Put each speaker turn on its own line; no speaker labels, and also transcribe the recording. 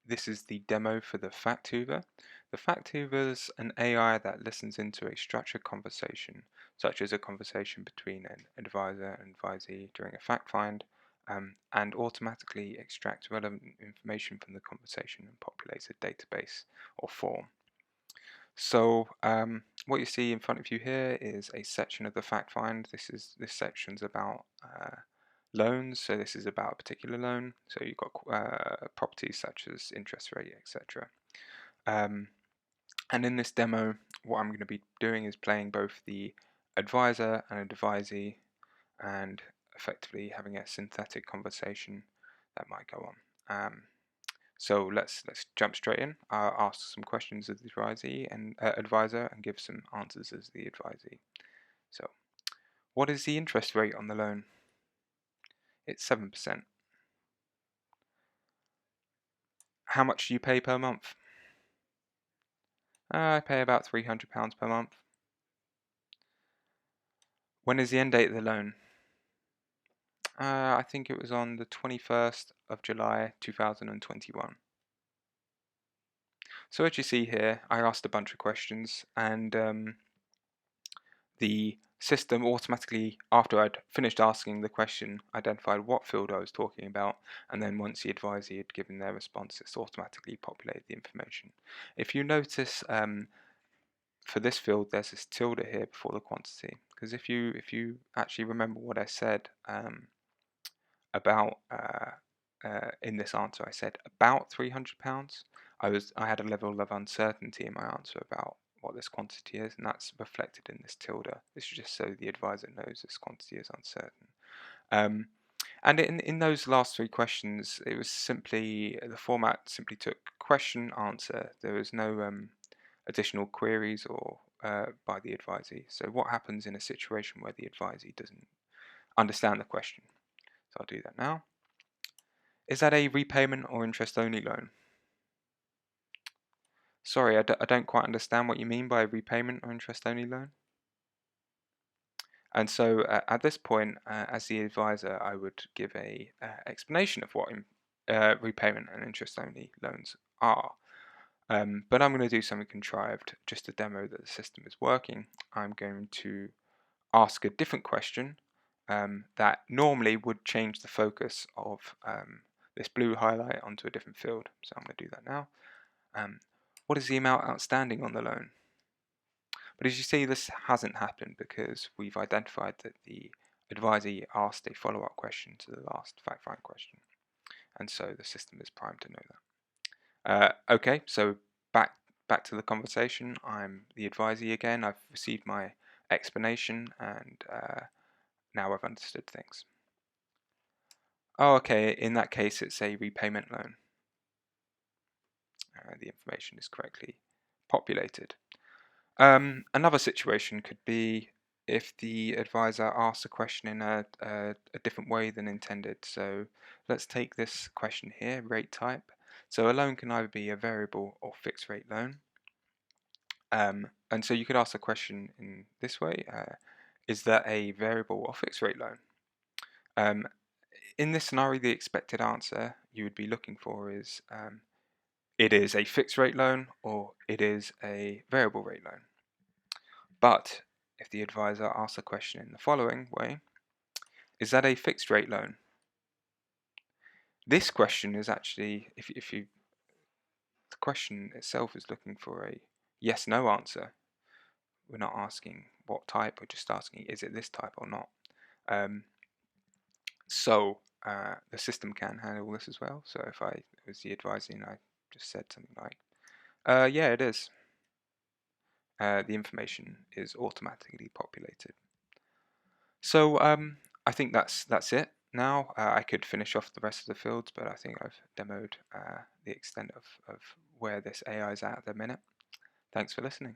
this is the demo for the Fact Hoover. The Fact Hoover is an AI that listens into a structured conversation, such as a conversation between an advisor and advisee during a fact find, and automatically extracts relevant information from the conversation and populates a database or form. So what you see in front of you here is a section of the fact find. This section's about loans, so this is about a particular loan. So you've got properties such as interest rate, etc. And in this demo, what I'm going to be doing is playing both the advisor and advisee, and effectively having a synthetic conversation that might go on. So let's jump straight in. I'll ask some questions of the advisor and give some answers as the advisee. So, what is the interest rate on the loan? It's 7%. How much do you pay per month? I pay about £300 per month. When is the end date of the loan? I think it was on the 21st of July 2021. So as you see here, I asked a bunch of questions, and the system automatically, after I'd finished asking the question, identified what field I was talking about, and then once the advisee had given their response, it's automatically populated the information. If you notice, for this field, there's this tilde here before the quantity, because if you actually remember what I said about in this answer, I said about £300. I had a level of uncertainty in my answer about what this quantity is, and that's reflected in this tilde. This is just so the advisor knows this quantity is uncertain. And in those last three questions, it was simply, the format simply took question, answer. There was no additional queries or by the advisee. So what happens in a situation where the advisee doesn't understand the question? So I'll do that now. Is that a repayment or interest-only loan? Sorry, I don't quite understand what you mean by a repayment or interest-only loan. And so at this point, as the advisor, I would give a explanation of what repayment and interest-only loans are. But I'm going to do something contrived just to demo that the system is working. I'm going to ask a different question that normally would change the focus of this blue highlight onto a different field. So I'm going to do that now. What is the amount outstanding on the loan? But as you see, this hasn't happened because we've identified that the advisee asked a follow-up question to the last fact-find question. And so the system is primed to know that. Okay, so back to the conversation. I'm the advisee again. I've received my explanation, and now I've understood things. Oh, okay, in that case it's a repayment loan. The information is correctly populated. Another situation could be if the advisor asks a question in a different way than intended. So let's take this question here, rate type. So a loan can either be a variable or fixed rate loan. And so you could ask the question in this way, is that a variable or fixed rate loan? In this scenario, the expected answer you would be looking for is it is a fixed rate loan or it is a variable rate loan. But if the advisor asks a question in the following way, is that a fixed rate loan? This question is actually, the question itself is looking for a yes/no answer. We're not asking what type, we're just asking is it this type or not. So the system can handle this as well. So if I was the advisor and I just said something like, yeah, it is. The information is automatically populated. So I think that's it. Now I could finish off the rest of the fields, but I think I've demoed the extent of where this AI is at the minute. Thanks for listening.